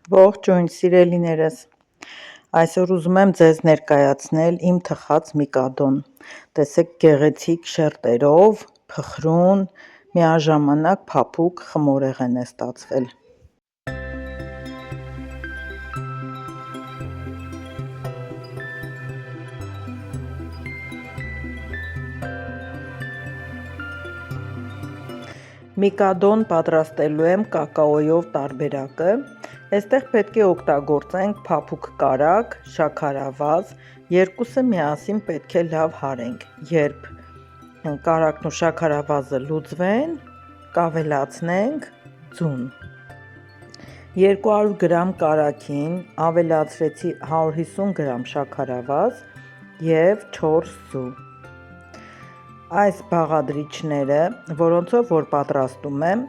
Ողջույն սիրելիներս, այսօր ուզում եմ ձեզ ներկայացնել իմ թխած միկադոն, տեսեք գեղեցիկ շերտերով, փխրուն, միաժամանակ փափուկ խմորեղեն է ստացվել։ Միկադոն պատրաստելու եմ կակաոյով տարբերակը, այստեղ պետք է օգտագործենք փափուկ կարագ, շաքարավազ, երկուսը միասին պետք է լավ հարենք, երբ կարագն ու շաքարավազը լուծվեն, կավելացնենք ձուն։ 200 գրամ կարագին ավելացրեցի 150 գրամ շաքարավազ և 4 ձու։ Այս բաղադրիչները, որոնցով որ պատրաստում եմ,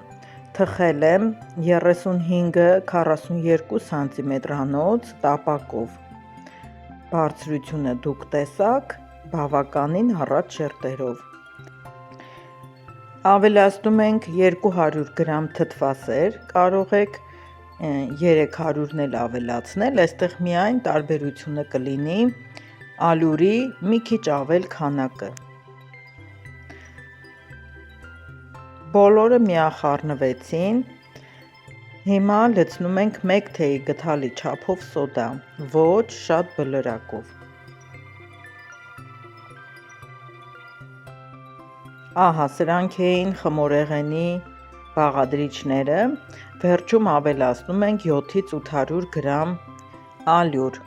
թխել եմ 35-42 սանտիմետրանոց տապակով, բարձրությունը դուք տեսաք, բավականին առատ շերտերով։ Ավելացնում ենք 200 գրամ թթվասեր, կարող եք 300-ն էլ ավելացնել, այստեղ միայն տարբերությունը կլինի ալյուրի մի քիչ ավել քանակը։ Բոլորը միախառնվեցին, հիմա լցնում ենք 1 թեյի գդալի չափով սոդա, ոչ շատ բլրակով։ Ահա սրանք էին խմորեղենի բաղադրիչները, վերջում ավելացնում ենք 7-800 գրամ ալյուր։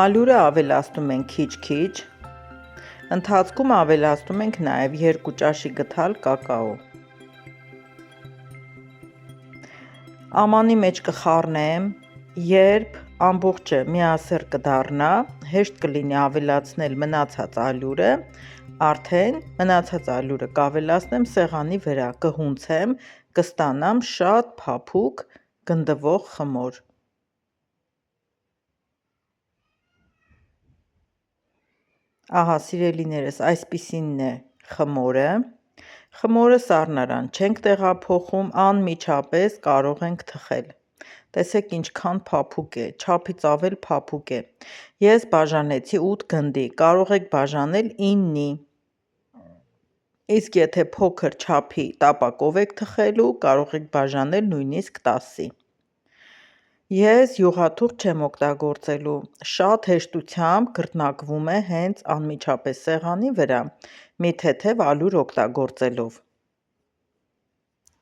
Ալյուրը ավելացնում ենք քիչ-քիչ, ընթացքում ավելացնում ենք նաև 2 ճաշի գդալ կակաո։ Ամանի մեջ կխառնեմ, երբ ամբողջը միասեռ կդառնա, հեշտ կլինի ավելացնել մնացած ալյուրը, արդեն մնացած ալյուրը կավելացնեմ սեղանի վրա, կհունցեմ, կստանամ շատ փափուկ գնդվող խմոր։ Ահա սիրելիներս, այսպիսինն է խմորը։ Խմորը սառնարան չենք տեղափոխում, անմիջապես կարող ենք թխել։ Տեսեք ինչքան փափուկ է, չափից ավել փափուկ է։ Ես բաժանեցի 8 գնդի, կարող եք բաժանել 9-ի։ Իսկ եթե փոքր չափի տապակով եք թխելու, կարող եք բաժանել նույնիսկ 10-ի։ Ես յուղաթուղթ չեմ օգտագործելու, շատ հեշտությամբ գրտնագվում է հենց անմիջապես սեղանի վրա, մի թեթև ալյուր օգտագործելով։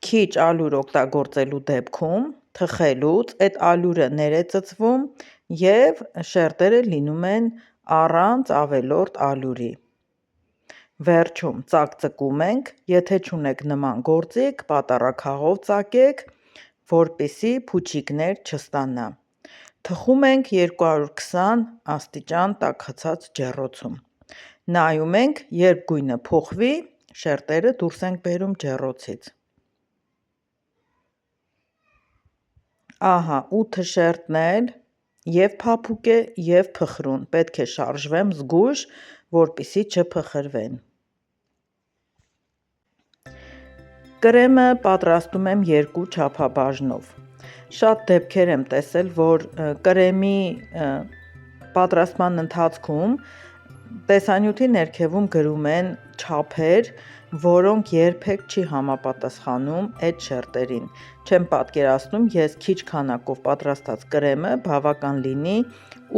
Քիչ ալյուր օգտագործելու դեպքում թխելուց այդ ալյուրը ներ է ծծվում և շերտերը լինում են առանց ավելորդ ալյուրի։ Վերջում ծակծկում ենք, եթե չունեք նման գործիք, պատառաքաղով ծակեք, որպեսզի փուչիկներ չստանա։ Թխում ենք 220 աստիճան տաքացած ջեռոցում։ Նայում ենք, երբ գույնը փոխվի, շերտերը դուրս ենք բերում ջեռոցից։ Ահա 8 շերտն էլ և փափուկ է և փխրուն, պետք է շարժվեմ զգույշ, որպեսզի չփխրվեն։ Կրեմը պատրաստում եմ 2 չափաբաժնով։ Շատ դեպքեր եմ տեսել, որ կրեմի պատրաստման ընթացքում տեսանյութի ներքևում գրում են չափեր, որոնք երբեք չի համապատասխանում այդ շերտերին։ Չեմ պատկերացնում ես քիչ քանակով պատրաստած կրեմը բավական լինի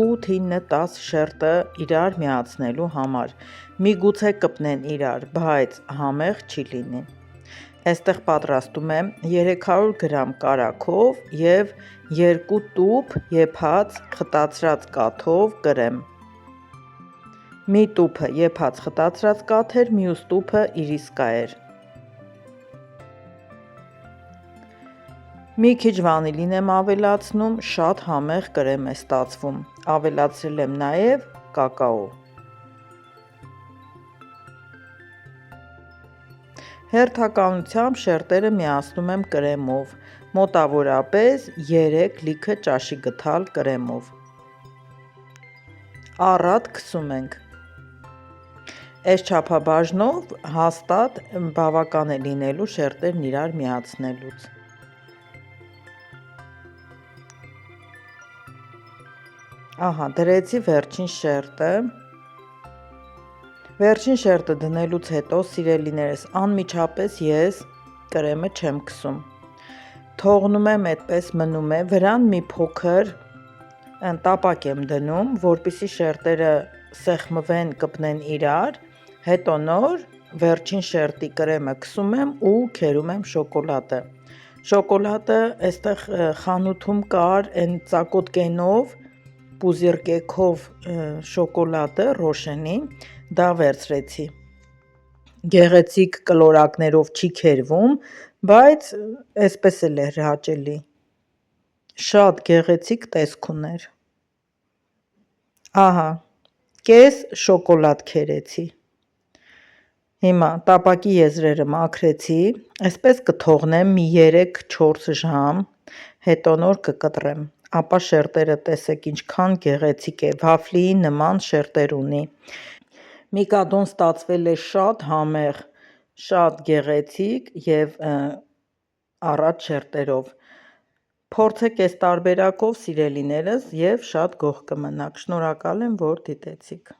8-9-10 շերտը իրար միացնելու համար։ Միգուցե կպնեն իրար, բայց համեղ չի լինի։ Այստեղ պատրաստում եմ 300 գրամ կարագով և 2 տուփ եփած խտացրած կաթով կրեմ։ Մի տուփը եփած խտացրած կաթ էր, մյուս տուփը իրիսկա էր։ Մի քիչ վանիլին եմ ավելացնում, շատ համեղ կրեմ է ստացվում։ Ավելացրել եմ նաև կակաո։ Հերթականությամբ շերտերը միացնում եմ կրեմով, մոտավորապես 3 լիքը ճաշի գդալ կրեմով։ Առատ քսում ենք։ Այս չափաբաժնով հաստատ բավական է լինելու շերտերն իրար միացնելուց։ Ահա, դրեցի վերջին շերտը։ Վերջին շերտը դնելուց հետո, սիրելիներս, անմիջապես ես կրեմը չեմ քսում։ Թողնում եմ այդպես մնում է, վրան մի փոքր տապակ եմ դնում, որպեսզի շերտերը սեղմվեն, կպնեն իրար, հետո նոր վերջին շերտի կրեմը քսում եմ ու քերում եմ շոկոլադը։ Շոկոլադը այստեղ խանութում կար այն ծակոտկենով, պուզիրկեքով շոկոլադը Ռոշենի, դա վերցրեցի։ Գեղեցիկ կլորակներով չի քերվում, բայց այսպես էլ էր հաճելի։ Շատ գեղեցիկ տեսք ուներ։ Ահա, կես շոկոլադ քերեցի։ Հիմա տապակի եզրերը մաքրեցի, այսպես կթողնեմ մի 3-4 ժամ, հետո նոր կկտրեմ, ապա շերտերը տեսեք ինչքան գեղեցիկ է, վաֆլիի նման շերտեր ունի։ Միկադոն ստացվել է շատ համեղ, շատ գեղեցիկ և առատ շերտերով։ Փորձեք այս տարբերակով, սիրելիներս, և շատ գոհ կմնաք։ Շնորհակալ եմ, որ դիտեցիք։